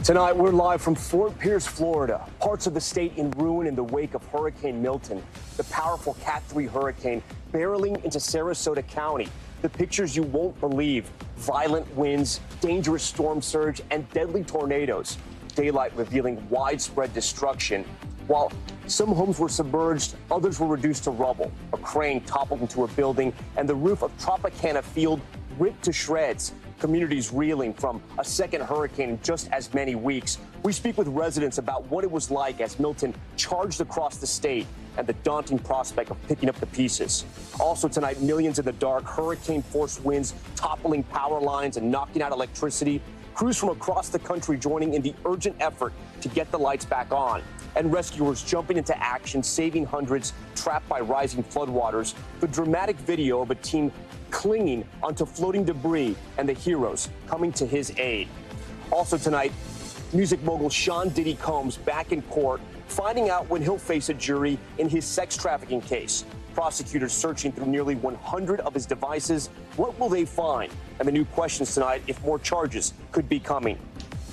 Tonight, we're live from Fort Pierce, Florida. Parts of the state in ruin in the wake of Hurricane Milton, the powerful Cat 3 hurricane barreling into Sarasota County. The pictures you won't believe: violent winds, dangerous storm surge, and deadly tornadoes. Daylight revealing widespread destruction. While some homes were submerged, others were reduced to rubble. A crane toppled into a building, and the roof of Tropicana Field ripped to shreds. Communities reeling from a second hurricane in just as many weeks. We speak with residents about what it was like as Milton charged across the state and the daunting prospect of picking up the pieces. Also tonight, millions in the dark, hurricane-force winds toppling power lines and knocking out electricity. Crews from across the country joining in the urgent effort to get the lights back on. And rescuers jumping into action, saving hundreds trapped by rising floodwaters. The dramatic video of a team clinging onto floating debris and the heroes coming to his aid. Also tonight, music mogul Sean Diddy Combs back in court, finding out when he'll face a jury in his sex trafficking case. Prosecutors searching through nearly 100 of his devices. What will they find? And the new questions tonight if more charges could be coming.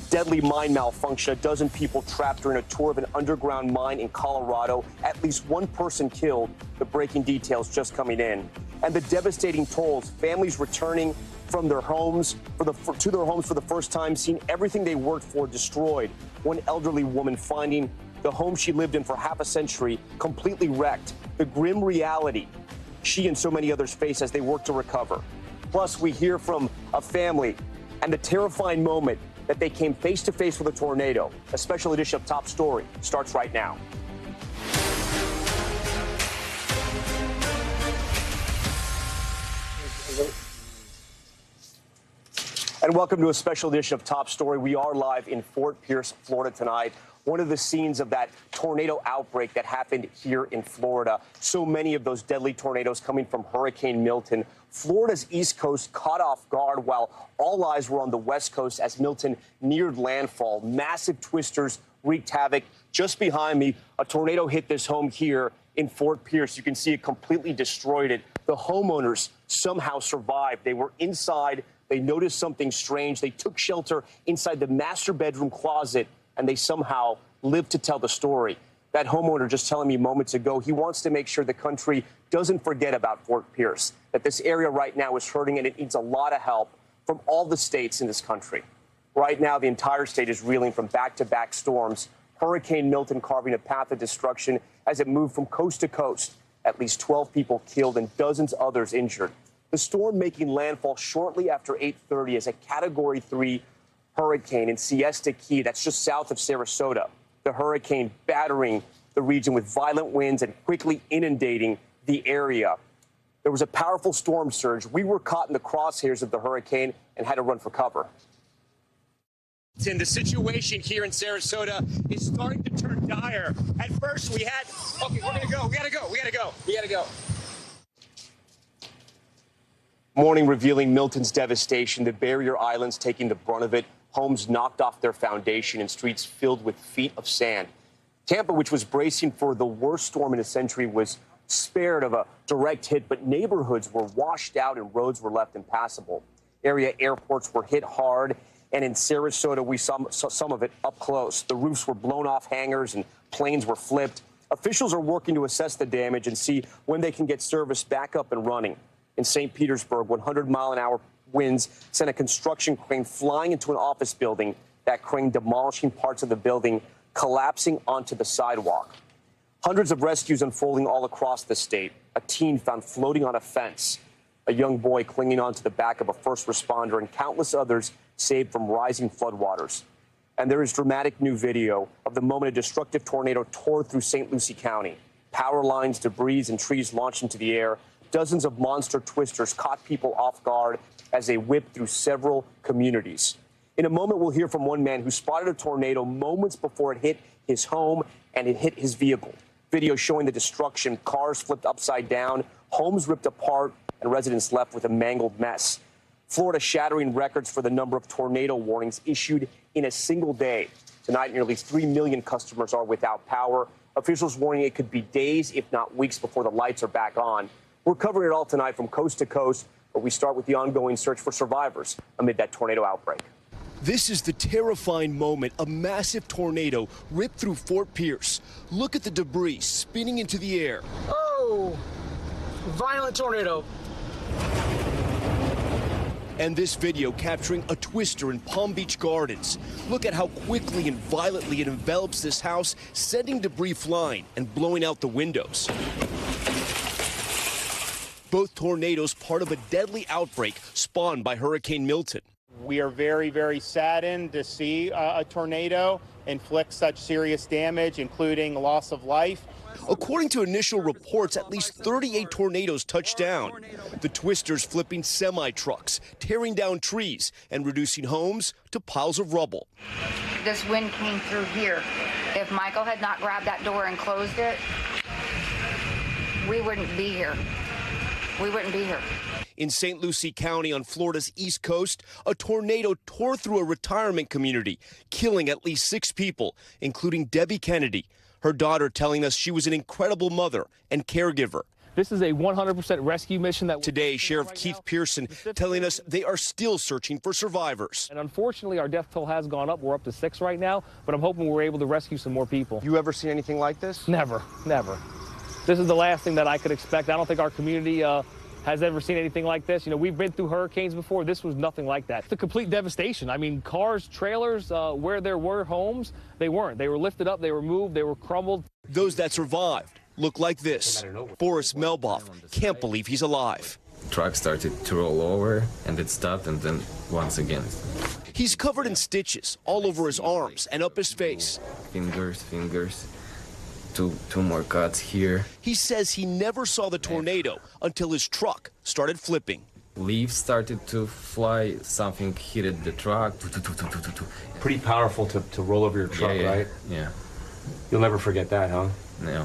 Deadly mine malfunction. A dozen people trapped during a tour of an underground mine in Colorado. At least one person killed. The breaking details just coming in. And the devastating tolls. Families returning from their homes to their homes for the first time, seeing everything they worked for destroyed. One elderly woman finding the home she lived in for half a century completely wrecked. The grim reality she and so many others face as they work to recover. Plus, we hear from a family and the terrifying moment that they came face to face with a tornado. A special edition of Top Story starts right now. And welcome to a special edition of Top Story. We are live in Fort Pierce, Florida tonight. One of the scenes of that tornado outbreak that happened here in Florida. So many of those deadly tornadoes coming from Hurricane Milton. Florida's East Coast caught off guard while all eyes were on the West Coast as Milton neared landfall. Massive twisters wreaked havoc. Just behind me, a tornado hit this home here in Fort Pierce. You can see it completely destroyed it. The homeowners somehow survived. They were inside. They noticed something strange. They took shelter inside the master bedroom closet, and they somehow lived to tell the story. That homeowner just telling me moments ago, he wants to make sure the country doesn't forget about Fort Pierce, that this area right now is hurting and it needs a lot of help from all the states in this country. Right now, the entire state is reeling from back-to-back storms. Hurricane Milton carving a path of destruction as it moved from coast to coast. At least 12 people killed and dozens others injured. The storm making landfall shortly after 8:30 as a Category 3 hurricane in Siesta Key. That's just south of Sarasota. The hurricane battering the region with violent winds and quickly inundating the area. There was a powerful storm surge. We were caught in the crosshairs of the hurricane and had to run for cover. The situation here in Sarasota is starting to turn dire. At first we had, okay, we're gonna go. Morning revealing Milton's devastation, the barrier islands taking the brunt of it, homes knocked off their foundation and streets filled with feet of sand. Tampa, which was bracing for the worst storm in a century, was spared of a direct hit, but neighborhoods were washed out and roads were left impassable. Area airports were hit hard, and in Sarasota, we saw some of it up close. The roofs were blown off hangars and planes were flipped. Officials are working to assess the damage and see when they can get service back up and running. In St. Petersburg, 100-mile-an-hour winds sent a construction crane flying into an office building. That crane demolishing parts of the building, collapsing onto the sidewalk. Hundreds of rescues unfolding all across the state. A teen found floating on a fence. A young boy clinging onto the back of a first responder, and countless others saved from rising floodwaters. And there is dramatic new video of the moment a destructive tornado tore through St. Lucie County. Power lines, debris, and trees launched into the air. Dozens of monster twisters caught people off guard as they whipped through several communities. In a moment, we'll hear from one man who spotted a tornado moments before it hit his home and it hit his vehicle. Video showing the destruction, cars flipped upside down, homes ripped apart, and residents left with a mangled mess. Florida shattering records for the number of tornado warnings issued in a single day. Tonight, nearly 3 million customers are without power. Officials warning it could be days, if not weeks, before the lights are back on. We're covering it all tonight from coast to coast, but we start with the ongoing search for survivors amid that tornado outbreak. This is the terrifying moment a massive tornado ripped through Fort Pierce. Look at the debris spinning into the air. Oh, violent tornado. And this video capturing a twister in Palm Beach Gardens. Look at how quickly and violently it envelops this house, sending debris flying and blowing out the windows. Both tornadoes part of a deadly outbreak spawned by Hurricane Milton. We are very, very saddened to see a tornado inflict such serious damage, including loss of life. According to initial reports, at least 38 tornadoes touched down. The twisters flipping semi-trucks, tearing down trees, and reducing homes to piles of rubble. This wind came through here. If Michael had not grabbed that door and closed it, we wouldn't be here. We wouldn't be here. In St. Lucie County on Florida's East Coast, a tornado tore through a retirement community, killing at least 6 people, including Debbie Kennedy. Her daughter telling us she was an incredible mother and caregiver. This is a 100% rescue mission. Today, Sheriff Keith Pearson telling us they are still searching for survivors. And unfortunately, our death toll has gone up. We're up to 6 right now, but I'm hoping we're able to rescue some more people. You ever seen anything like this? Never, never. This is the last thing that I could expect. I don't think our community has ever seen anything like this. You know, we've been through hurricanes before. This was nothing like that. It's a complete devastation. I mean, cars, trailers, where there were homes, they weren't. They were lifted up, they were moved, they were crumbled. Those that survived look like this. Boris Melboff can't believe he's alive. Truck started to roll over and it stopped, and then once again. He's covered in stitches all over his arms and up his face. Fingers. Two more cuts here. He says he never saw the tornado until his truck started flipping. Leaves started to fly, something hit the truck. Pretty powerful to roll over your truck, right? Yeah. You'll never forget that, huh? No.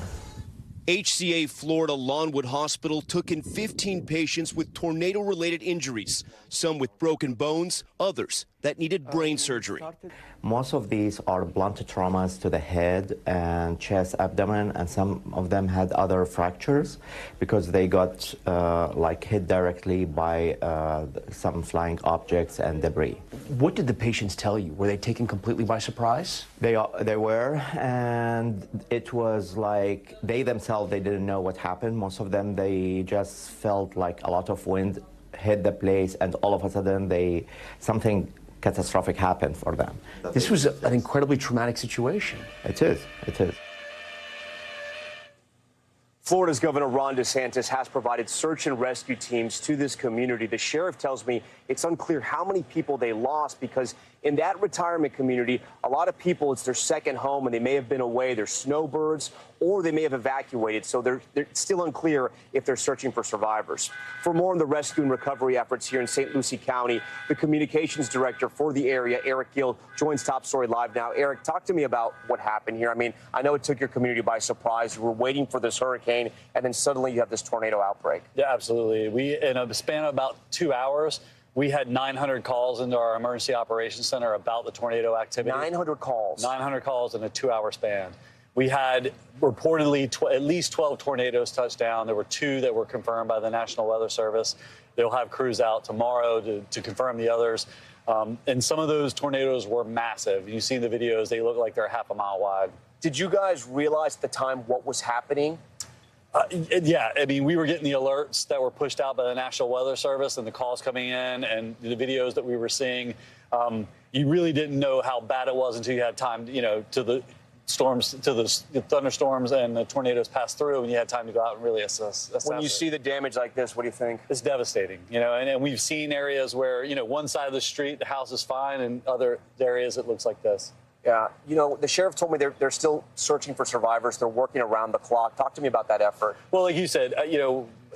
HCA Florida Lawnwood Hospital took in 15 patients with tornado-related injuries, some with broken bones, others that needed brain surgery. Most of these are blunt traumas to the head and chest, abdomen, and some of them had other fractures because they got hit directly by some flying objects and debris. What did the patients tell you? Were they taken completely by surprise? They were, and it was like they themselves, they didn't know what happened. Most of them, they just felt like a lot of wind hit the place, and all of a sudden something catastrophic happened for them. This was an incredibly traumatic situation. It is. Florida's Governor Ron DeSantis has provided search and rescue teams to this community. The sheriff tells me it's unclear how many people they lost because in that retirement community, a lot of people, it's their second home and they may have been away. They're snowbirds or they may have evacuated. So they're still unclear if they're searching for survivors. For more on the rescue and recovery efforts here in St. Lucie County, the communications director for the area, Eric Gill, joins Top Story Live now. Eric, talk to me about what happened here. I mean, I know it took your community by surprise. You were waiting for this hurricane, and then suddenly you have this tornado outbreak. Yeah, absolutely. We, in a span of about 2 hours, we had 900 calls into our emergency operations center about the tornado activity. 900 calls. 900 calls in a 2-hour span. We had reportedly at least 12 tornadoes touch down. There were 2 that were confirmed by the National Weather Service. They'll have crews out tomorrow to confirm the others. And some of those tornadoes were massive. You've seen the videos. They look like they're half a mile wide. Did you guys realize at the time what was happening? Yeah, I mean, we were getting the alerts that were pushed out by the National Weather Service and the calls coming in and the videos that we were seeing. You really didn't know how bad it was until you had time, to the storms, to the thunderstorms and the tornadoes pass through, and you had time to go out and really assess When you see the damage like this, what do you think? It's devastating, and we've seen areas where, one side of the street, the house is fine, and other areas it looks like this. Yeah, the sheriff told me they're still searching for survivors. They're working around the clock. Talk to me about that effort. Well, like you said,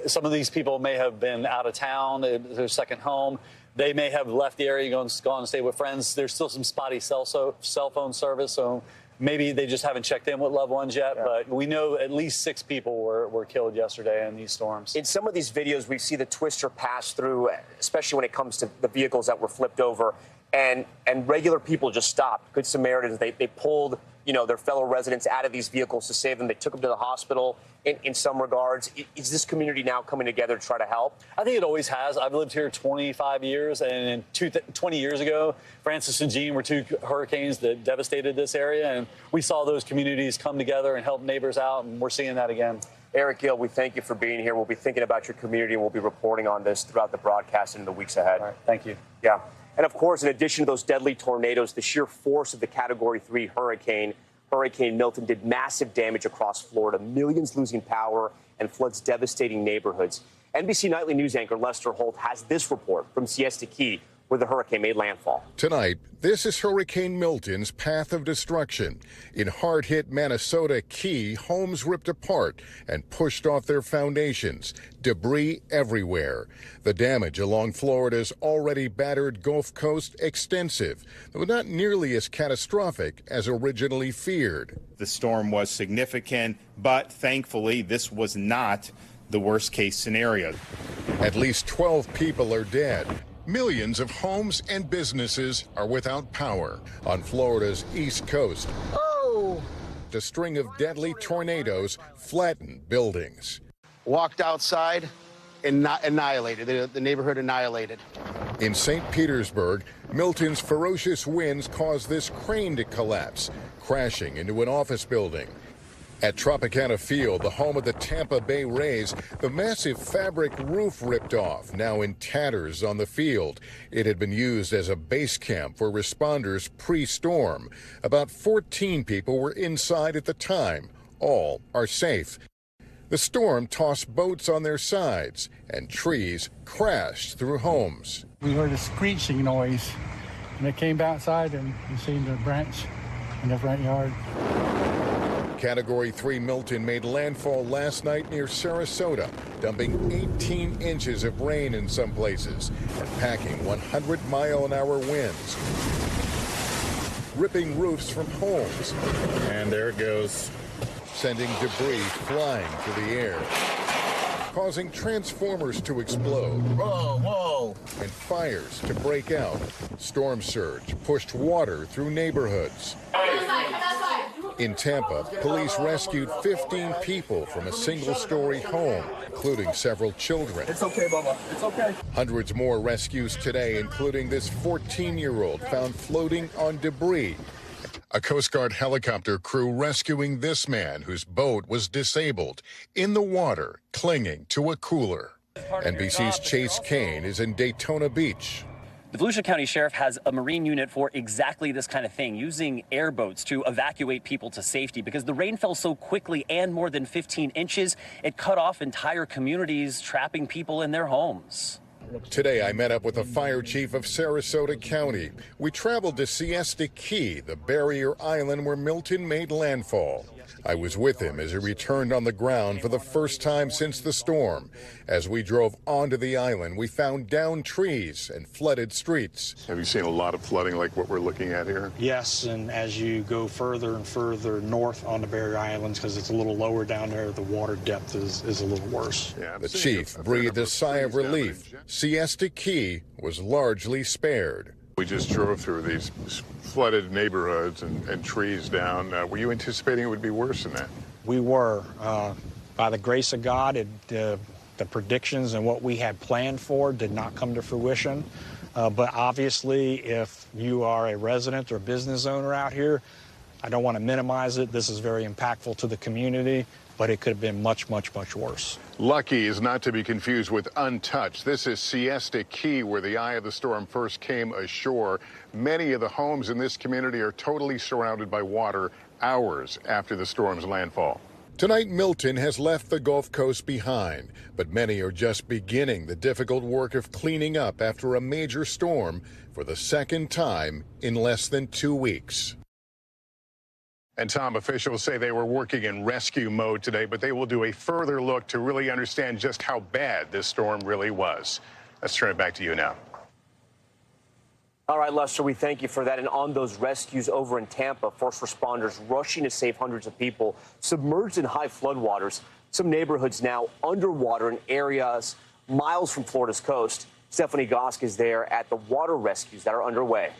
some of these people may have been out of town, their second home. They may have left the area, gone to stay with friends. There's still some spotty cell phone service, so maybe they just haven't checked in with loved ones yet. Yeah. But we know at least 6 people were killed yesterday in these storms. In some of these videos, we see the twister pass through, especially when it comes to the vehicles that were flipped over. And regular people just stopped. Good Samaritans, they pulled, their fellow residents out of these vehicles to save them. They took them to the hospital in some regards. Is this community now coming together to try to help? I think it always has. I've lived here 25 years, and 20 years ago, Francis and Jean were two hurricanes that devastated this area, and we saw those communities come together and help neighbors out, and we're seeing that again. Eric Gill, we thank you for being here. We'll be thinking about your community, and we'll be reporting on this throughout the broadcast and in the weeks ahead. All right, thank you. Yeah. And, of course, in addition to those deadly tornadoes, the sheer force of the Category 3 hurricane, Hurricane Milton, did massive damage across Florida, millions losing power and floods devastating neighborhoods. NBC Nightly News anchor Lester Holt has this report from Siesta Key, where the hurricane made landfall. Tonight, this is Hurricane Milton's path of destruction. In hard-hit Manasota Key, homes ripped apart and pushed off their foundations, debris everywhere. The damage along Florida's already battered Gulf Coast extensive, though not nearly as catastrophic as originally feared. The storm was significant, but thankfully this was not the worst-case scenario. At least 12 people are dead. Millions of homes and businesses are without power on Florida's East Coast. Oh! A string of deadly tornadoes flattened buildings. Walked outside and annihilated. The neighborhood annihilated. In St. Petersburg, Milton's ferocious winds caused this crane to collapse, crashing into an office building. At Tropicana Field, the home of the Tampa Bay Rays, the massive fabric roof ripped off, now in tatters on the field. It had been used as a base camp for responders pre-storm. About 14 people were inside at the time. All are safe. The storm tossed boats on their sides, and trees crashed through homes. We heard a screeching noise, and it came outside, and we seen the branch in the front yard. Category 3 Milton made landfall last night near Sarasota, dumping 18 inches of rain in some places and packing 100-mile-an-hour winds, ripping roofs from homes. And there it goes. Sending debris flying through the air, causing transformers to explode. Whoa! And fires to break out. Storm surge pushed water through neighborhoods. In Tampa, police rescued 15 people from a single-story home, including several children. It's okay, Bubba. It's okay. Hundreds more rescues today, including this 14-year-old found floating on debris. A Coast Guard helicopter crew rescuing this man whose boat was disabled in the water, clinging to a cooler. NBC's Chase Kane is in Daytona Beach. The Volusia County Sheriff has a Marine unit for exactly this kind of thing, using airboats to evacuate people to safety because the rain fell so quickly and more than 15 inches, it cut off entire communities, trapping people in their homes. Today, I met up with the fire chief of Sarasota County. We traveled to Siesta Key, the barrier island where Milton made landfall. I was with him as he returned on the ground for the first time since the storm. As we drove onto the island, we found downed trees and flooded streets. Have you seen a lot of flooding like what we're looking at here? Yes, and as you go further and further north on the barrier islands, because it's a little lower down there, the water depth is a little worse. Yeah, the chief breathed a sigh of relief. Siesta Key was largely spared. We just drove through these flooded neighborhoods and trees down. Were you anticipating it would be worse than that? We were. By the grace of God, the predictions and what we had planned for did not come to fruition. But obviously, if you are a resident or business owner out here, I don't want to minimize it. This is very impactful to the community, but it could have been much, much, much worse. Lucky is not to be confused with untouched. This is Siesta Key, where the eye of the storm first came ashore. Many of the homes in this community are totally surrounded by water hours after the storm's landfall. Tonight, Milton has left the Gulf Coast behind, but many are just beginning the difficult work of cleaning up after a major storm for the second time in less than 2 weeks. And Tom, officials say they were working in rescue mode today, but they will do a further look to really understand just how bad this storm really was. Let's turn it back to you now. All right, Lester, we thank you for that. And on those rescues over in Tampa, first responders rushing to save hundreds of people submerged in high floodwaters. Some neighborhoods now underwater in areas miles from Florida's coast. Stephanie Gosk is there at the water rescues that are underway.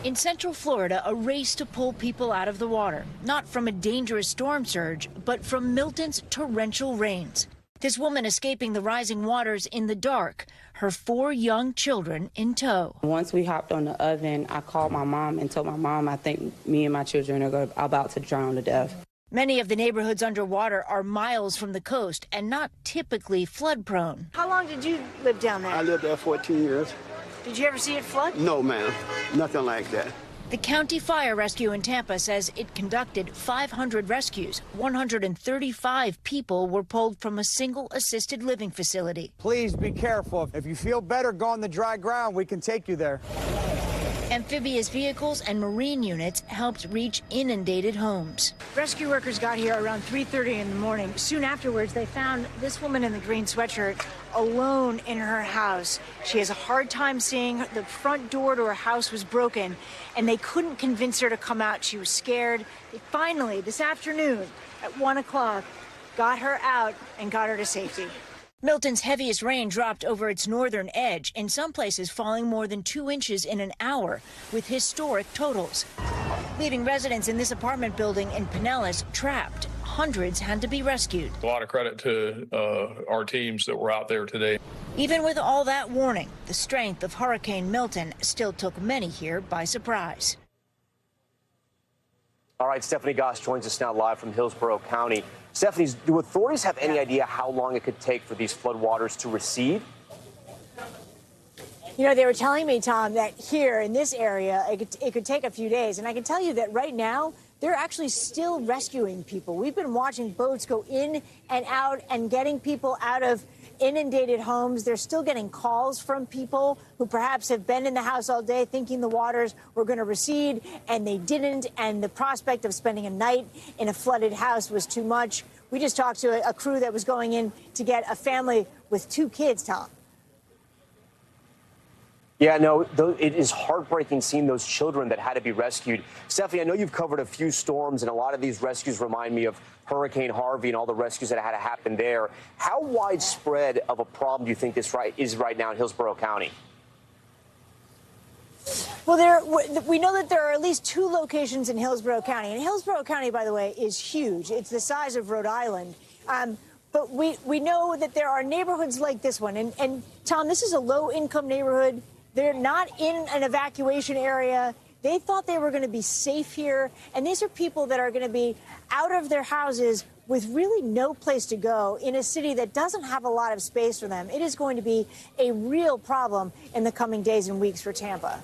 In Central Florida, a race to pull people out of the water, not from a dangerous storm surge, but from Milton's torrential rains. This woman escaping the rising waters in the dark, her 4 young children in tow. Once we hopped on the oven, I called my mom and told my mom, I think me and my children are about to drown to death. Many of the neighborhoods underwater are miles from the coast and not typically flood prone. How long did you live down there? I lived there 14 years. Did you ever see it flood? No, ma'am. Nothing like that. The County Fire Rescue in Tampa says it conducted 500 rescues. 135 people were pulled from a single assisted living facility. Please be careful. If you feel better, go on the dry ground. We can take you there. Amphibious vehicles and marine units helped reach inundated homes. Rescue workers got here around 3:30 in the morning. Soon afterwards, they found this woman in the green sweatshirt alone in her house. She has a hard time seeing. The front door to her house was broken, and they couldn't convince her to come out. She was scared. They finally, this afternoon at 1 o'clock, got her out and got her to safety. Milton's heaviest rain dropped over its northern edge, in some places falling more than 2 inches in an hour, with historic totals, leaving residents in this apartment building in Pinellas trapped. Hundreds had to be rescued. A lot of credit to our teams that were out there today. Even with all that warning, the strength of Hurricane Milton still took many here by surprise. All right, Stephanie Goss joins us now live from Hillsborough County. Stephanie, do authorities have any idea how long it could take for these floodwaters to recede? You know, they were telling me, Tom, that here in this area, it could take a few days. And I can tell you that right now, they're actually still rescuing people. We've been watching boats go in and out and getting people out of inundated homes. They're still getting calls from people who perhaps have been in the house all day thinking the waters were going to recede, and they didn't. And the prospect of spending a night in a flooded house was too much. We just talked to a crew that was going in to get a family with 2 kids, Tom. Yeah, no, it is heartbreaking seeing those children that had to be rescued. Stephanie, I know you've covered a few storms, and a lot of these rescues remind me of Hurricane Harvey and all the rescues that had to happen there. How widespread of a problem do you think this is right now in Hillsborough County? Well, we know that there are at least 2 locations in Hillsborough County. And Hillsborough County, by the way, is huge. It's the size of Rhode Island. But we know that there are neighborhoods like this one. And Tom, this is a low-income neighborhood. They're not in an evacuation area. They thought they were going to be safe here. And these are people that are going to be out of their houses with really no place to go in a city that doesn't have a lot of space for them. It is going to be a real problem in the coming days and weeks for Tampa.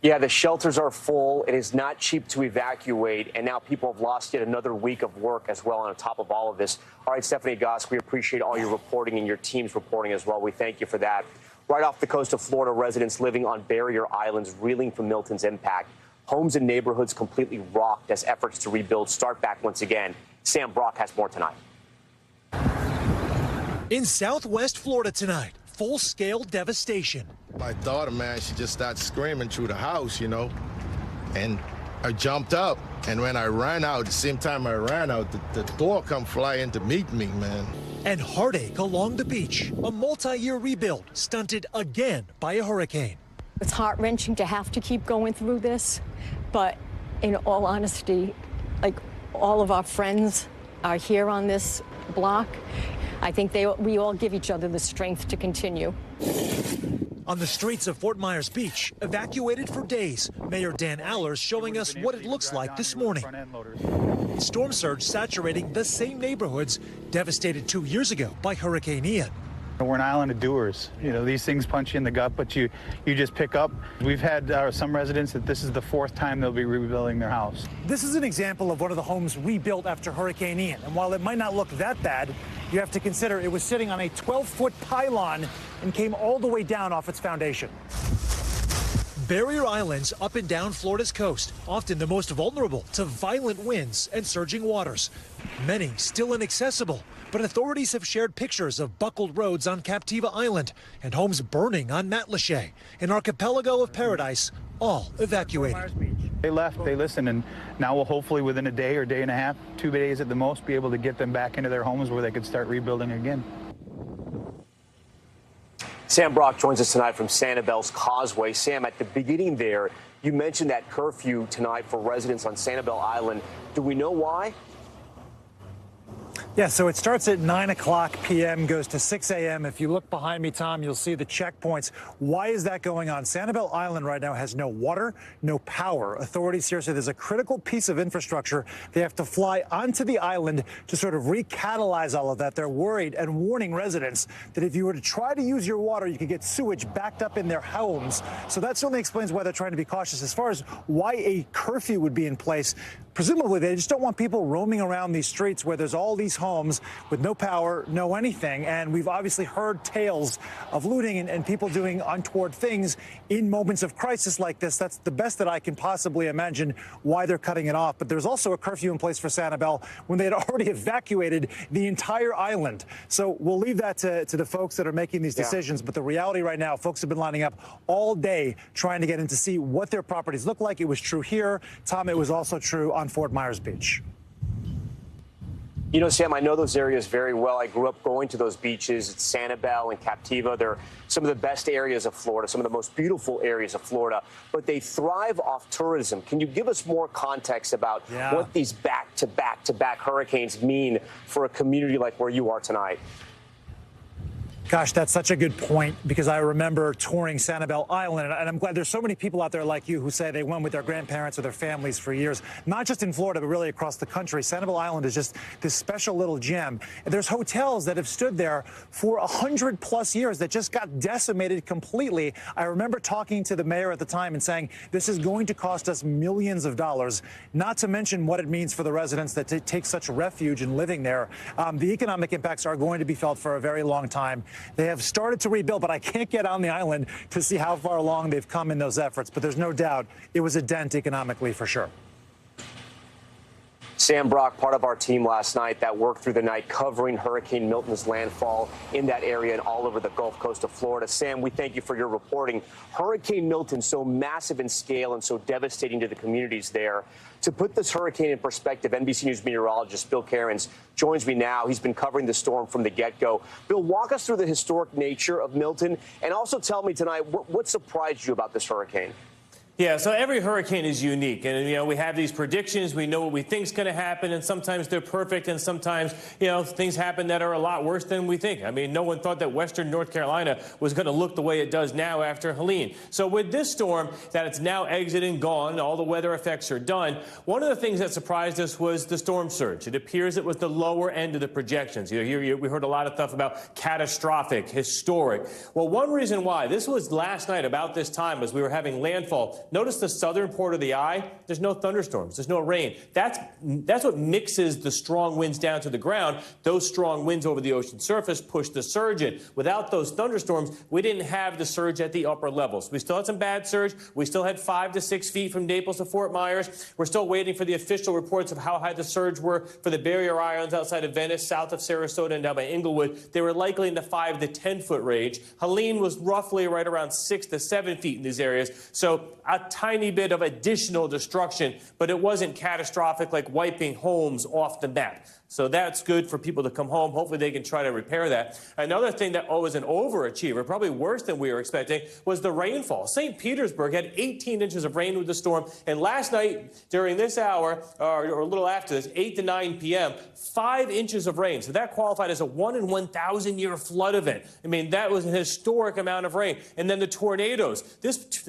Yeah, the shelters are full. It is not cheap to evacuate. And now people have lost yet another week of work as well on top of all of this. All right, Stephanie Goss, we appreciate all your reporting and your team's reporting as well. We thank you for that. Right off the coast of Florida, residents living on barrier islands reeling from Milton's impact. Homes and neighborhoods completely rocked as efforts to rebuild start back once again. Sam Brock has more tonight. In southwest Florida tonight, full-scale devastation. My daughter, man, she just started screaming through the house, you know, and I jumped up. And when I ran out, the same time I ran out, the door come flying to meet me, man. And heartache along the beach. A multi-year rebuild stunted again by a hurricane. It's heart-wrenching to have to keep going through this, but in all honesty, like, all of our friends are here on this block. I think we all give each other the strength to continue. On the streets of Fort Myers Beach, evacuated for days, Mayor Dan Allers showing us what it looks like this morning. Storm surge saturating the same neighborhoods devastated 2 years ago by Hurricane Ian. We're an island of doers. You know, these things punch you in the gut, but you just pick up. We've had some residents that this is the 4th time they'll be rebuilding their house. This is an example of one of the homes rebuilt after Hurricane Ian. And while it might not look that bad, you have to consider it was sitting on a 12-foot pylon and came all the way down off its foundation. Barrier islands up and down Florida's coast, often the most vulnerable to violent winds and surging waters. Many still inaccessible, but authorities have shared pictures of buckled roads on Captiva Island and homes burning on Matlacha, an archipelago of paradise, all evacuated. They left, they listened, and now we'll hopefully within a day or day and a half, 2 days at the most, be able to get them back into their homes where they could start rebuilding again. Sam Brock joins us tonight from Sanibel's Causeway. Sam, at the beginning there, you mentioned that curfew tonight for residents on Sanibel Island. Do we know why? Yeah, so it starts at 9 o'clock p.m., goes to 6 a.m. If you look behind me, Tom, you'll see the checkpoints. Why is that going on? Sanibel Island right now has no water, no power. Authorities here say there's a critical piece of infrastructure. They have to fly onto the island to sort of recatalyze all of that. They're worried and warning residents that if you were to try to use your water, you could get sewage backed up in their homes. So that certainly explains why they're trying to be cautious. As far as why a curfew would be in place, presumably they just don't want people roaming around these streets where there's all these homes with no power, no anything. And we've obviously heard tales of looting and people doing untoward things in moments of crisis like this. That's the best that I can possibly imagine why they're cutting it off. But there's also a curfew in place for Sanibel when they had already evacuated the entire island. So we'll leave that to the folks that are making these decisions. But the reality right now, folks have been lining up all day trying to get in to see what their properties look like. It was true here. Tom, it was also true on Fort Myers Beach. You know, Sam, I know those areas very well. I grew up going to those beaches at Sanibel and Captiva. They're some of the best areas of Florida, some of the most beautiful areas of Florida, but they thrive off tourism. Can you give us more context about what these back-to-back-to-back hurricanes mean for a community like where you are tonight? Gosh, that's such a good point, because I remember touring Sanibel Island, and I'm glad there's so many people out there like you who say they went with their grandparents or their families for years, not just in Florida, but really across the country. Sanibel Island is just this special little gem. And there's hotels that have stood there for 100+ years that just got decimated completely. I remember talking to the mayor at the time and saying, this is going to cost us millions of dollars, not to mention what it means for the residents that take such refuge in living there. The economic impacts are going to be felt for a very long time. They have started to rebuild, but I can't get on the island to see how far along they've come in those efforts. But there's no doubt it was a dent economically for sure. Sam Brock, part of our team last night that worked through the night covering Hurricane Milton's landfall in that area and all over the Gulf Coast of Florida. Sam, we thank you for your reporting. Hurricane Milton, so massive in scale and so devastating to the communities there. To put this hurricane in perspective, NBC News meteorologist Bill Cairns joins me now. He's been covering the storm from the get-go. Bill, walk us through the historic nature of Milton and also tell me tonight what surprised you about this hurricane. Yeah, so every hurricane is unique. And, you know, we have these predictions. We know what we think is going to happen. And sometimes they're perfect. And sometimes, you know, things happen that are a lot worse than we think. I mean, no one thought that western North Carolina was going to look the way it does now after Helene. So with this storm, that it's now exiting, gone, all the weather effects are done. One of the things that surprised us was the storm surge. It appears it was the lower end of the projections. You know, here we heard a lot of stuff about catastrophic, historic. Well, one reason why, this was last night about this time as we were having landfall. Notice the southern port of the eye, there's no thunderstorms, there's no rain. That's what mixes the strong winds down to the ground. Those strong winds over the ocean surface push the surge in. Without those thunderstorms, we didn't have the surge at the upper levels. We still had some bad surge. We still had 5 to 6 feet from Naples to Fort Myers. We're still waiting for the official reports of how high the surge were for the barrier islands outside of Venice, south of Sarasota, and down by Inglewood. They were likely in the 5 to 10 foot range. Helene was roughly right around 6 to 7 feet in these areas. So a tiny bit of additional destruction, but it wasn't catastrophic like wiping homes off the map. So that's good for people to come home. Hopefully they can try to repair that. Another thing that was an overachiever, probably worse than we were expecting, was the rainfall. St. Petersburg had 18 inches of rain with the storm. And last night, during this hour, or a little after this, 8 to 9 p.m., 5 inches of rain. So that qualified as a 1 in 1,000 year flood event. I mean, that was an historic amount of rain. And then the tornadoes. This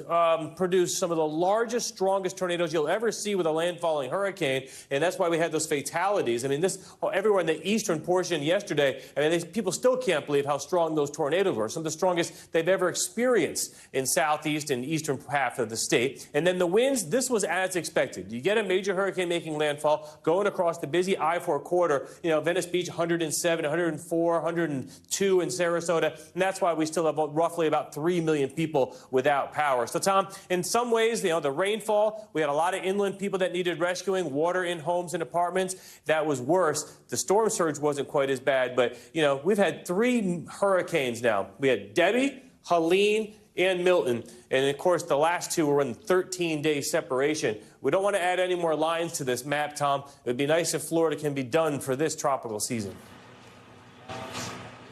produced some of the largest, strongest tornadoes you'll ever see with a landfalling hurricane. And that's why we had those fatalities. I mean, everywhere in the eastern portion yesterday, I mean, people still can't believe how strong those tornadoes were. Some of the strongest they've ever experienced in southeast and eastern half of the state. And then the winds, this was as expected. You get a major hurricane making landfall, going across the busy I-4 corridor, you know, Venice Beach, 107, 104, 102 in Sarasota. And that's why we still have roughly about 3 million people without power. So, Tom, in some ways, you know, the rainfall, we had a lot of inland people that needed rescuing, water in homes and apartments. That was worse. The storm surge wasn't quite as bad, but, you know, we've had 3 hurricanes now. We had Debbie, Helene, and Milton. And, of course, the last 2 were in 13-day separation. We don't want to add any more lines to this map, Tom. It would be nice if Florida can be done for this tropical season.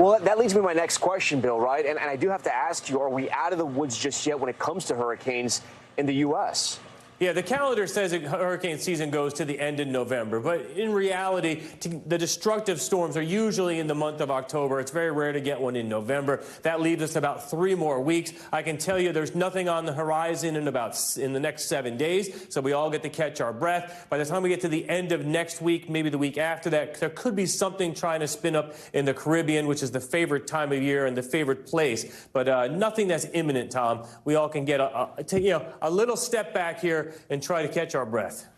Well, that leads me to my next question, Bill, right? And I do have to ask you, are we out of the woods just yet when it comes to hurricanes in the U.S.? Yeah, the calendar says that hurricane season goes to the end of November, but in reality, the destructive storms are usually in the month of October. It's very rare to get one in November. That leaves us about 3 more weeks. I can tell you there's nothing on the horizon in the next 7 days, so we all get to catch our breath. By the time we get to the end of next week, maybe the week after that, there could be something trying to spin up in the Caribbean, which is the favorite time of year and the favorite place, but nothing that's imminent, Tom. We all can get a little step back here and try to catch our breath.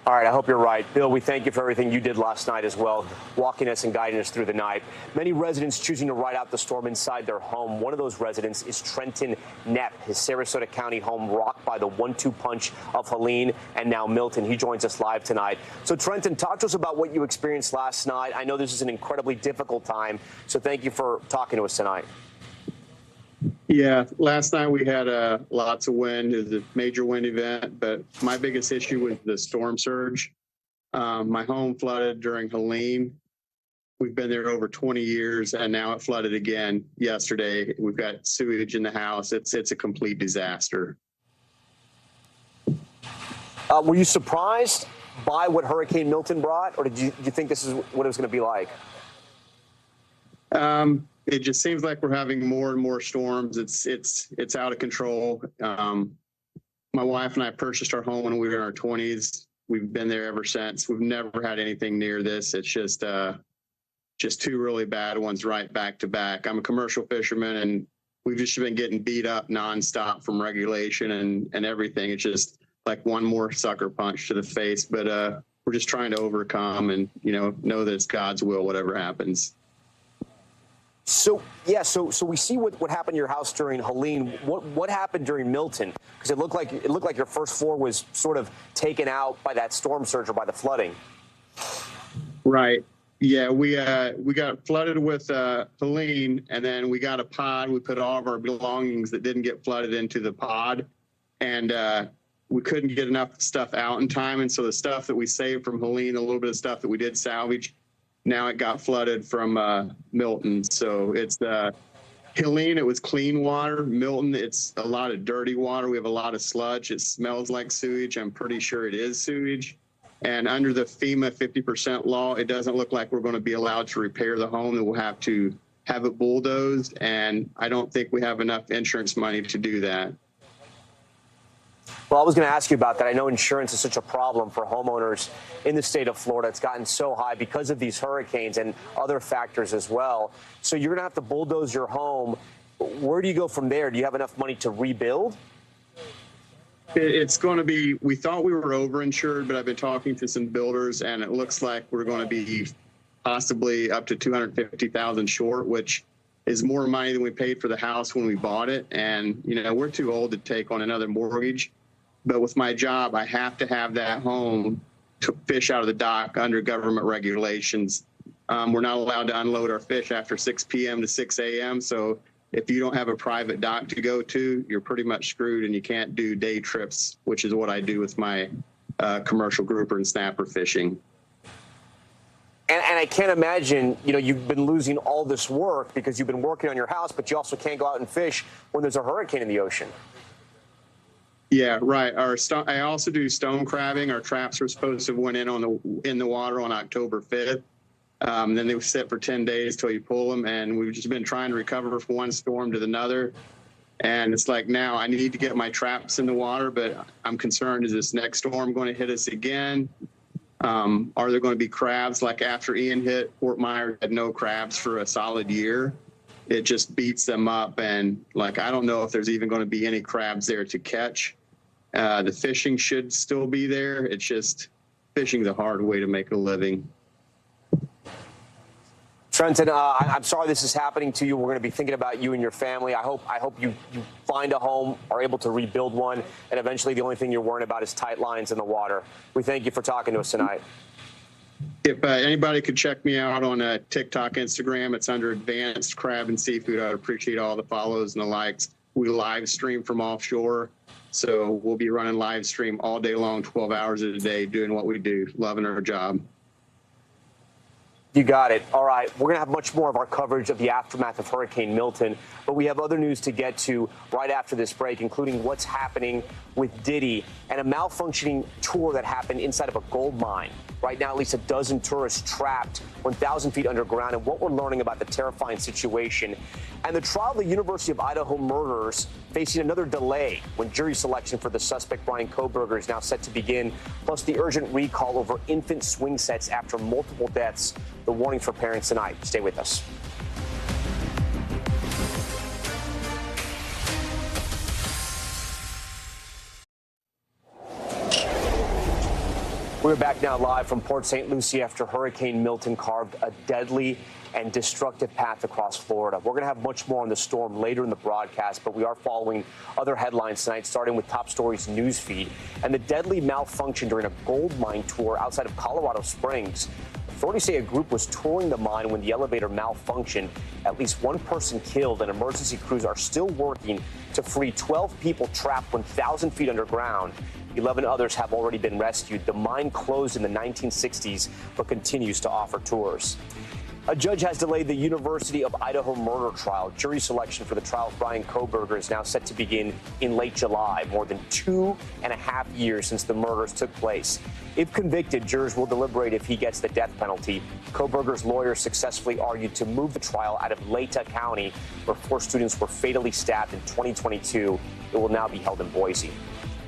All right, I hope you're right. Bill, we thank you for everything you did last night as well, walking us and guiding us through the night. Many residents choosing to ride out the storm inside their home. One of those residents is Trenton Knapp. His Sarasota County home rocked by the 1-2 punch of Helene and now Milton. He joins us live tonight. So, Trenton, talk to us about what you experienced last night. I know this is an incredibly difficult time, so thank you for talking to us tonight. Yeah, last night we had lots of wind. It was a major wind event, but my biggest issue was the storm surge. My home flooded during Helene. We've been there over 20 years, and now it flooded again yesterday. We've got sewage in the house. It's a complete disaster. Were you surprised by what Hurricane Milton brought, or did you think this is what it was going to be like? It just seems like we're having more and more storms. It's out of control. My wife and I purchased our home when we were in our 20s. We've been there ever since. We've never had anything near this. It's just 2 really bad ones right back to back. I'm a commercial fisherman, and we've just been getting beat up nonstop from regulation and everything. It's just like one more sucker punch to the face. But we're just trying to overcome and know that it's God's will, whatever happens. So we see what happened to your house during Helene. What happened during Milton? Because it looked like your first floor was sort of taken out by that storm surge or by the flooding. Right. Yeah, we got flooded with Helene, and then we got a pod. We put all of our belongings that didn't get flooded into the pod, and we couldn't get enough stuff out in time. And so the stuff that we saved from Helene, a little bit of stuff that we did salvage, now it got flooded from Milton. So it's Helene, it was clean water. Milton, it's a lot of dirty water. We have a lot of sludge. It smells like sewage. I'm pretty sure it is sewage. And under the FEMA 50% law, it doesn't look like we're going to be allowed to repair the home. And we'll have to have it bulldozed. And I don't think we have enough insurance money to do that. Well, I was going to ask you about that. I know insurance is such a problem for homeowners in the state of Florida. It's gotten so high because of these hurricanes and other factors as well. So you're going to have to bulldoze your home. Where do you go from there? Do you have enough money to rebuild? It's going to be, we thought we were overinsured, but I've been talking to some builders, and it looks like we're going to be possibly up to $250,000 short, which is more money than we paid for the house when we bought it. And, we're too old to take on another mortgage. But with my job, I have to have that home to fish out of the dock under government regulations. We're not allowed to unload our fish after 6 p.m. to 6 a.m. So if you don't have a private dock to go to, you're pretty much screwed, and you can't do day trips, which is what I do with my commercial grouper and snapper fishing. And I can't imagine, you've been losing all this work because you've been working on your house, but you also can't go out and fish when there's a hurricane in the ocean. Yeah, right. I also do stone crabbing. Our traps were supposed to have went in the water on October 5th. Then they sit for 10 days till you pull them, and we've just been trying to recover from one storm to another. And it's like, now I need to get my traps in the water, but I'm concerned, is this next storm going to hit us again? Are there going to be crabs? Like after Ian hit, Fort Myers had no crabs for a solid year. It just beats them up, and I don't know if there's even going to be any crabs there to catch. The fishing should still be there. It's just fishing's a hard way to make a living. Trenton, I'm sorry this is happening to you. We're going to be thinking about you and your family. I hope you find a home, are able to rebuild one, and eventually the only thing you're worrying about is tight lines in the water. We thank you for talking to us tonight. If anybody could check me out on TikTok, Instagram, it's under Advanced Crab and Seafood. I'd appreciate all the follows and the likes. We live stream from offshore, so we'll be running live stream all day long, 12 hours a day, doing what we do, loving our job. You got it. All right. We're going to have much more of our coverage of the aftermath of Hurricane Milton, but we have other news to get to right after this break, including what's happening with Diddy and a malfunctioning tour that happened inside of a gold mine. Right now, at least a dozen tourists trapped 1,000 feet underground, and what we're learning about the terrifying situation and the trial of the University of Idaho murderers facing another delay when jury selection for the suspect Bryan Kohberger is now set to begin, plus the urgent recall over infant swing sets after multiple deaths. The warnings for parents tonight. Stay with us. We're back now live from Port St. Lucie after Hurricane Milton carved a deadly and destructive path across Florida. We're going to have much more on the storm later in the broadcast, but we are following other headlines tonight, starting with Top Stories news feed and the deadly malfunction during a gold mine tour outside of Colorado Springs. Authorities say a group was touring the mine when the elevator malfunctioned. At least one person killed, and emergency crews are still working to free 12 people trapped 1,000 feet underground. 11 others have already been rescued. The mine closed in the 1960s, but continues to offer tours. A judge has delayed the University of Idaho murder trial. Jury selection for the trial of Bryan Kohberger is now set to begin in late July, more than 2.5 years since the murders took place. If convicted, jurors will deliberate if he gets the death penalty. Kohberger's lawyers successfully argued to move the trial out of Layta County, where 4 students were fatally stabbed in 2022. It will now be held in Boise.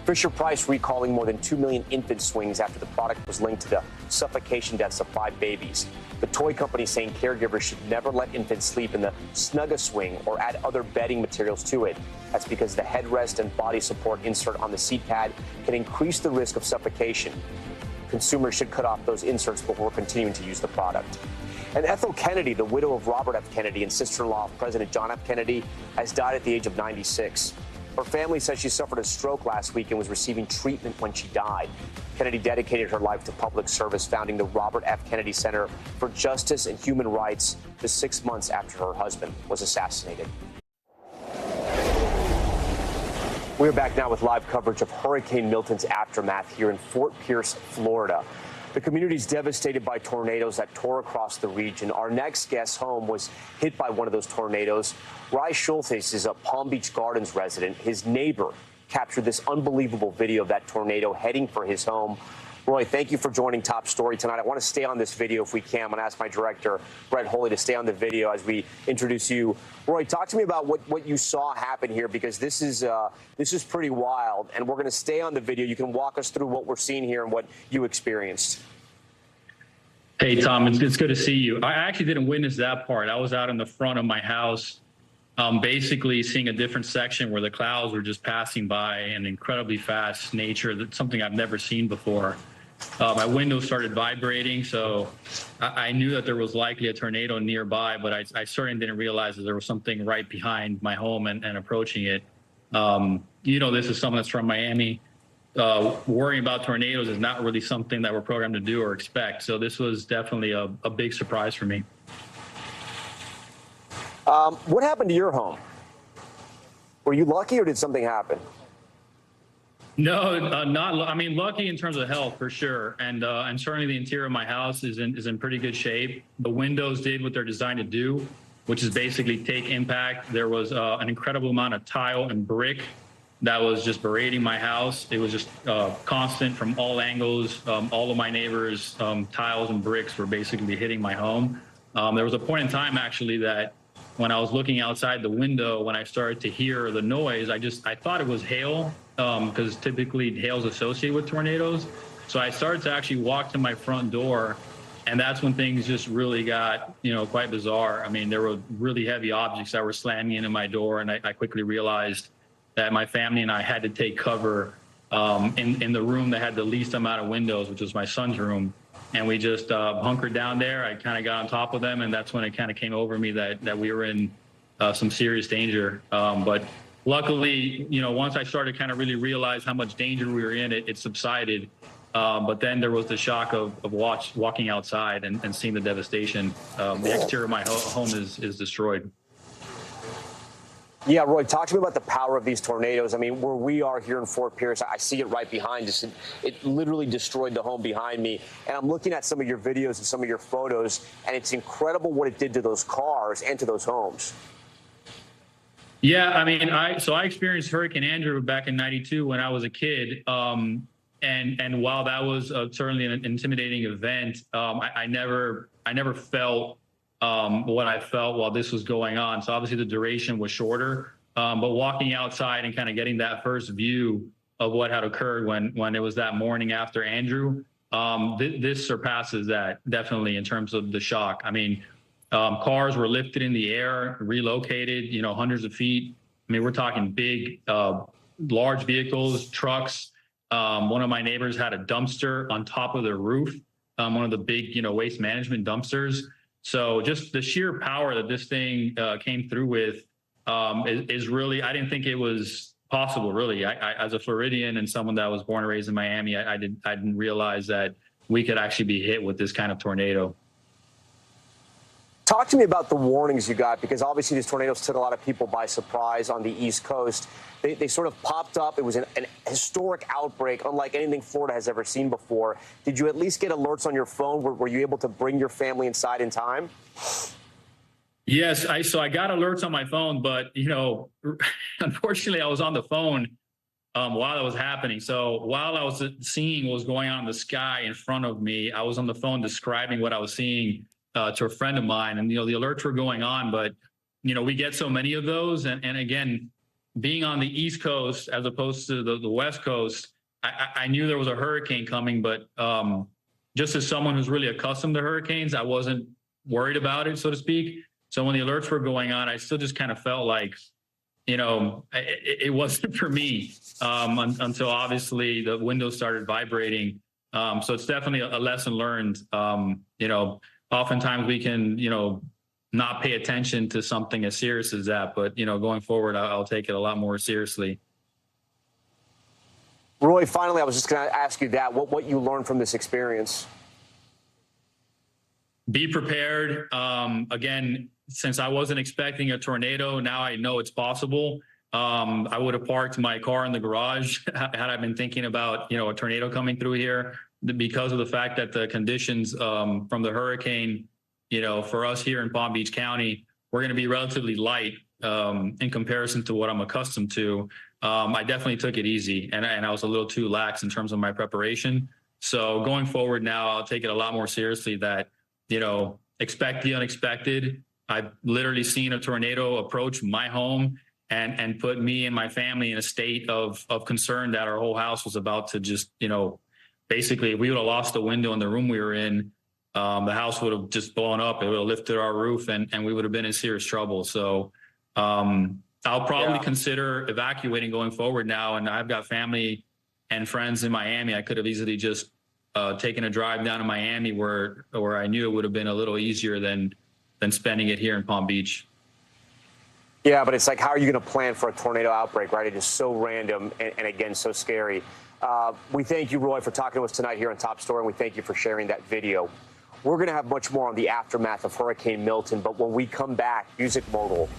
Fisher-Price recalling more than 2 million infant swings after the product was linked to the suffocation deaths of 5 babies. The toy company saying caregivers should never let infants sleep in the Snug-A-Swing or add other bedding materials to it. That's because the headrest and body support insert on the seat pad can increase the risk of suffocation. Consumers should cut off those inserts before continuing to use the product. And Ethel Kennedy, the widow of Robert F. Kennedy and sister-in-law of President John F. Kennedy, has died at the age of 96. Her family says she suffered a stroke last week and was receiving treatment when she died. Kennedy dedicated her life to public service, founding the Robert F. Kennedy Center for Justice and Human Rights just 6 months after her husband was assassinated. We're back now with live coverage of Hurricane Milton's aftermath here in Fort Pierce, Florida. The community is devastated by tornadoes that tore across the region. Our next guest's home was hit by one of those tornadoes. Ry Schultes is a Palm Beach Gardens resident. His neighbor captured this unbelievable video of that tornado heading for his home. Roy, thank you for joining Top Story tonight. I want to stay on this video if we can. I'm going to ask my director, Brett Holy, to stay on the video as we introduce you. Roy, talk to me about what you saw happen here, because this is pretty wild, and we're going to stay on the video. You can walk us through what we're seeing here and what you experienced. Hey, Tom, it's good to see you. I actually didn't witness that part. I was out in the front of my house, basically seeing a different section where the clouds were just passing by in incredibly fast nature. That's something I've never seen before. My window started vibrating, so I knew that there was likely a tornado nearby, but I certainly didn't realize that there was something right behind my home and approaching it. This is someone that's from Miami. Worrying about tornadoes is not really something that we're programmed to do or expect. So this was definitely a big surprise for me. What happened to your home? Were you lucky, or did something happen? No, not. I mean, lucky in terms of health for sure, and certainly the interior of my house is in pretty good shape. The windows did what they're designed to do, which is basically take impact. There was an incredible amount of tile and brick that was just berating my house. It was just constant from all angles. All of my neighbors' tiles and bricks were basically hitting my home. There was a point in time actually that when I was looking outside the window, when I started to hear the noise, I thought it was hail, because typically hail's associated with tornadoes. So I started to actually walk to my front door, and that's when things just really got, quite bizarre. I mean, there were really heavy objects that were slamming into my door, and I quickly realized that my family and I had to take cover in the room that had the least amount of windows, which was my son's room. And we just hunkered down there. I kind of got on top of them, and that's when it kind of came over me that we were in some serious danger. But luckily, once I started kind of really realize how much danger we were in, it subsided. But then there was the shock of walking outside and seeing the devastation. The exterior of my home is destroyed. Yeah, Roy, talk to me about the power of these tornadoes. I mean, where we are here in Fort Pierce, I see it right behind us. It literally destroyed the home behind me. And I'm looking at some of your videos and some of your photos, and it's incredible what it did to those cars and to those homes. Yeah, I mean, I experienced Hurricane Andrew back in '92 when I was a kid. And while that was certainly an intimidating event, I never felt what I felt while this was going on. So obviously the duration was shorter, but walking outside and kind of getting that first view of what had occurred when it was that morning after Andrew, this surpasses that definitely in terms of the shock. I mean, cars were lifted in the air, relocated, hundreds of feet. I mean, we're talking big, large vehicles, trucks. One of my neighbors had a dumpster on top of their roof, one of the big, waste management dumpsters. So just the sheer power that this thing came through with is really, I didn't think it was possible, really. I as a Floridian and someone that was born and raised in Miami, I didn't realize that we could actually be hit with this kind of tornado. Talk to me about the warnings you got, because obviously these tornadoes took a lot of people by surprise on the East Coast. They sort of popped up. It was an historic outbreak, unlike anything Florida has ever seen before. Did you at least get alerts on your phone? Were you able to bring your family inside in time? Yes, so I got alerts on my phone, but, unfortunately, I was on the phone while it was happening. So while I was seeing what was going on in the sky in front of me, I was on the phone describing what I was seeing to a friend of mine. And, the alerts were going on, but, we get so many of those. And again, being on the East Coast as opposed to the West Coast, I knew there was a hurricane coming, but just as someone who's really accustomed to hurricanes, I wasn't worried about it, so to speak. So when the alerts were going on, I still just kind of felt like, it wasn't for me until obviously the windows started vibrating. So it's definitely a lesson learned. Oftentimes we can, not pay attention to something as serious as that. But, going forward, I'll take it a lot more seriously. Roy, finally, I was just going to ask you that, what you learned from this experience. Be prepared. Again, since I wasn't expecting a tornado, now I know it's possible. I would have parked my car in the garage had I been thinking about, a tornado coming through here, because of the fact that the conditions from the hurricane, for us here in Palm Beach County, we're going to be relatively light in comparison to what I'm accustomed to. I definitely took it easy, and I was a little too lax in terms of my preparation. So going forward now, I'll take it a lot more seriously that, expect the unexpected. I've literally seen a tornado approach my home and put me and my family in a state of concern that our whole house was about to just, basically, if we would have lost the window in the room we were in, the house would have just blown up. It would have lifted our roof and we would have been in serious trouble. So I'll probably consider evacuating going forward now. And I've got family and friends in Miami. I could have easily just taken a drive down to Miami where I knew it would have been a little easier than spending it here in Palm Beach. Yeah, but it's like, how are you going to plan for a tornado outbreak, right? It is so random and again, so scary. We thank you, Roy, for talking to us tonight here on Top Story, and we thank you for sharing that video. We're going to have much more on the aftermath of Hurricane Milton, but when we come back, music mogul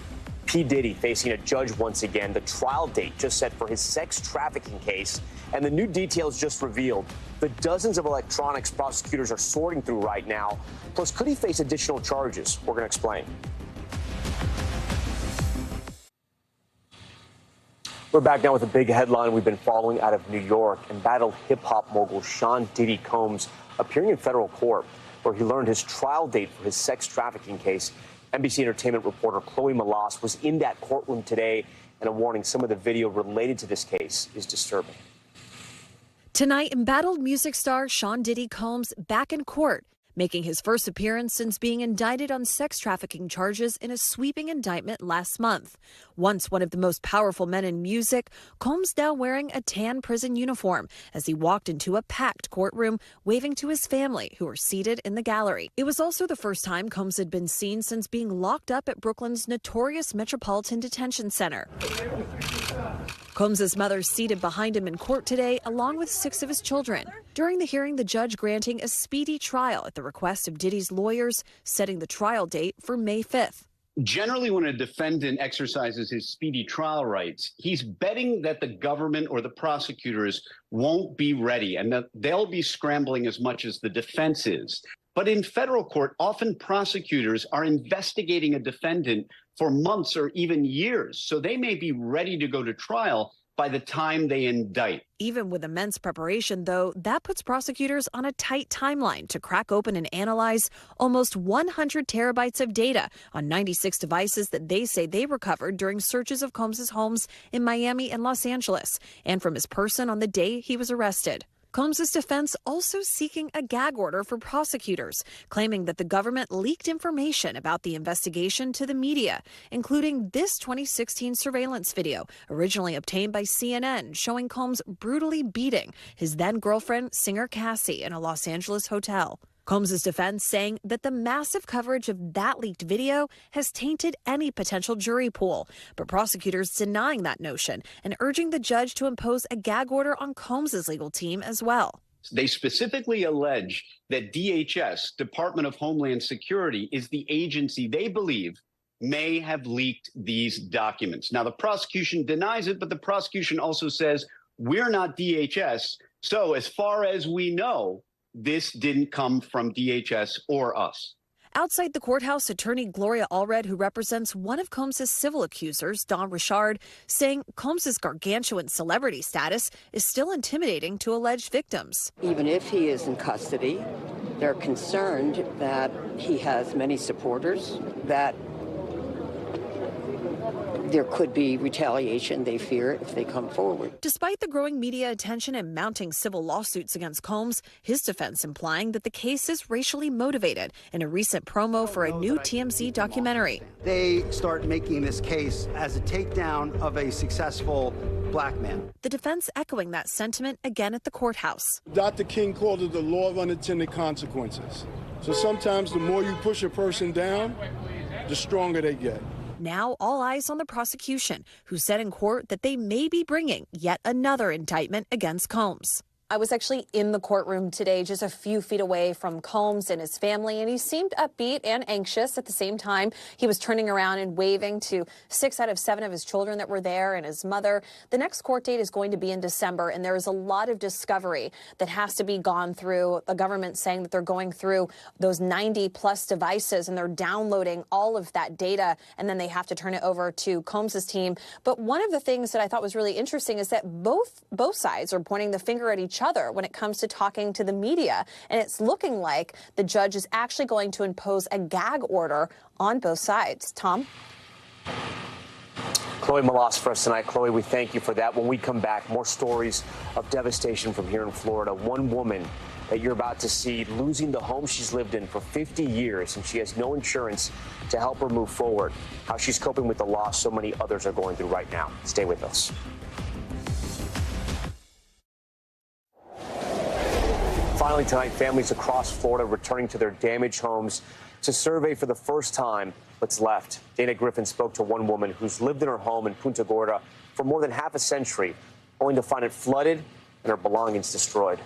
P. Diddy facing a judge once again, the trial date just set for his sex trafficking case, and the new details just revealed. The dozens of electronics prosecutors are sorting through right now. Plus, could he face additional charges? We're going to explain. We're back now with a big headline we've been following out of New York. Embattled hip-hop mogul Sean Diddy Combs appearing in federal court, where he learned his trial date for his sex trafficking case. NBC Entertainment reporter Chloe Malas was in that courtroom today, and a warning: some of the video related to this case is disturbing. Tonight, embattled music star Sean Diddy Combs back in court, making his first appearance since being indicted on sex trafficking charges in a sweeping indictment last month. Once one of the most powerful men in music, Combs now wearing a tan prison uniform as he walked into a packed courtroom, waving to his family who were seated in the gallery. It was also the first time Combs had been seen since being locked up at Brooklyn's notorious Metropolitan Detention Center. Combs' mother seated behind him in court today, along with 6 of his children. During the hearing, the judge granting a speedy trial at the request of Diddy's lawyers, setting the trial date for May 5th. Generally, when a defendant exercises his speedy trial rights, he's betting that the government or the prosecutors won't be ready and that they'll be scrambling as much as the defense is. But in federal court, often prosecutors are investigating a defendant for months or even years, so they may be ready to go to trial by the time they indict. Even with immense preparation, though, that puts prosecutors on a tight timeline to crack open and analyze almost 100 terabytes of data on 96 devices that they say they recovered during searches of Combs's homes in Miami and Los Angeles, and from his person on the day he was arrested. Combs's defense also seeking a gag order for prosecutors, claiming that the government leaked information about the investigation to the media, including this 2016 surveillance video, originally obtained by CNN, showing Combs brutally beating his then-girlfriend, singer Cassie, in a Los Angeles hotel. Combs's defense saying that the massive coverage of that leaked video has tainted any potential jury pool, but prosecutors denying that notion and urging the judge to impose a gag order on Combs's legal team as well. They specifically allege that DHS, Department of Homeland Security, is the agency they believe may have leaked these documents. Now, the prosecution denies it, but the prosecution also says, we're not DHS, so as far as we know, this didn't come from DHS or us. Outside the courthouse, attorney Gloria Allred, who represents one of Combs's civil accusers, Don Richard, saying Combs's gargantuan celebrity status is still intimidating to alleged victims. Even if he is in custody, they're concerned that he has many supporters, that there could be retaliation, they fear, if they come forward. Despite the growing media attention and mounting civil lawsuits against Combs, his defense implying that the case is racially motivated in a recent promo for a new TMZ documentary. They start making this case as a takedown of a successful black man. The defense echoing that sentiment again at the courthouse. Dr. King called it the law of unintended consequences. So sometimes the more you push a person down, the stronger they get. Now all eyes on the prosecution, who said in court that they may be bringing yet another indictment against Combs. I was actually in the courtroom today, just a few feet away from Combs and his family, and he seemed upbeat and anxious at the same time. He was turning around and waving to 6 out of 7 of his children that were there and his mother. The next court date is going to be in December, and there is a lot of discovery that has to be gone through. The government saying that they're going through those 90-plus devices, and they're downloading all of that data, and then they have to turn it over to Combs's team. But one of the things that I thought was really interesting is that both sides are pointing the finger at each other when it comes to talking to the media, and it's looking like the judge is actually going to impose a gag order on both sides. Tom? Chloe Malas for us tonight. Chloe, we thank you for that. When we come back, more stories of devastation from here in Florida. One woman that you're about to see losing the home she's lived in for 50 years, and she has no insurance to help her move forward. How she's coping with the loss so many others are going through right now. Stay with us. Finally tonight, families across Florida returning to their damaged homes to survey for the first time what's left. Dana Griffin spoke to one woman who's lived in her home in Punta Gorda for more than half a century, only to find it flooded and her belongings destroyed.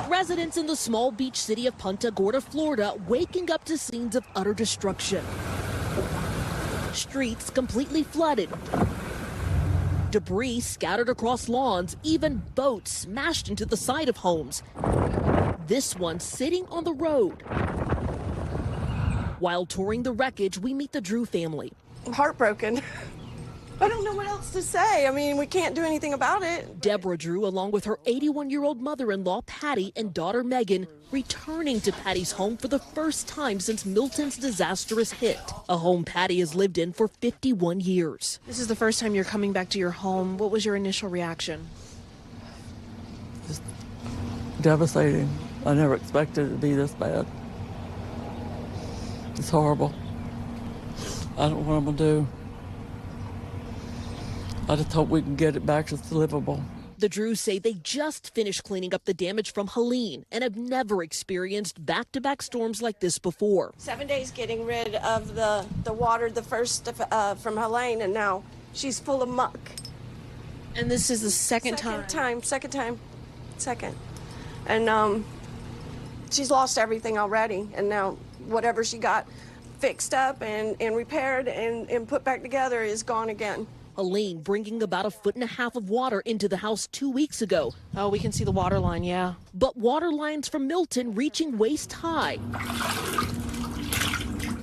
Residents in the small beach city of Punta Gorda, Florida, waking up to scenes of utter destruction. Streets completely flooded. Debris scattered across lawns, even boats smashed into the side of homes. This one sitting on the road. While touring the wreckage, we meet the Drew family. I'm heartbroken. I don't know what else to say. I mean, we can't do anything about it. Deborah Drew, along with her 81-year-old mother-in-law, Patty, and daughter Megan, returning to Patty's home for the first time since Milton's disastrous hit. A home Patty has lived in for 51 years. This is the first time you're coming back to your home. What was your initial reaction? Just devastating. I never expected it to be this bad. It's horrible. I don't know what I'm gonna do. I just hope we can get it back to livable. The Drews say they just finished cleaning up the damage from Helene and have never experienced back-to-back storms like this before. 7 days getting rid of the water, the first from Helene, and now she's full of muck. And this is the second time. And she's lost everything already, and now whatever she got fixed up and repaired and put back together is gone again. Helene bringing about 1.5 feet of water into the house 2 weeks ago. Oh, we can see the water line, yeah. But water lines from Milton reaching waist high.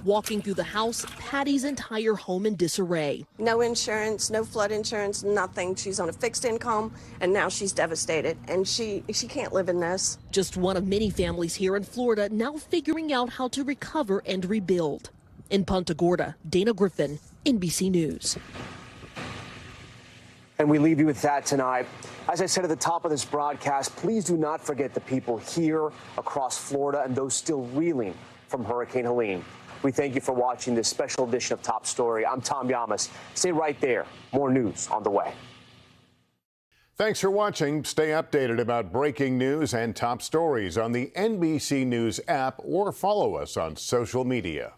Walking through the house, Patty's entire home in disarray. No insurance, no flood insurance, nothing. She's on a fixed income, and now she's devastated, and she can't live in this. Just one of many families here in Florida now figuring out how to recover and rebuild. In Punta Gorda, Dana Griffin, NBC News. And we leave you with that tonight. As I said at the top of this broadcast, please do not forget the people here across Florida and those still reeling from Hurricane Helene. We thank you for watching this special edition of Top Story. I'm Tom Llamas. Stay right there. More news on the way. Thanks for watching. Stay updated about breaking news and top stories on the NBC News app or follow us on social media.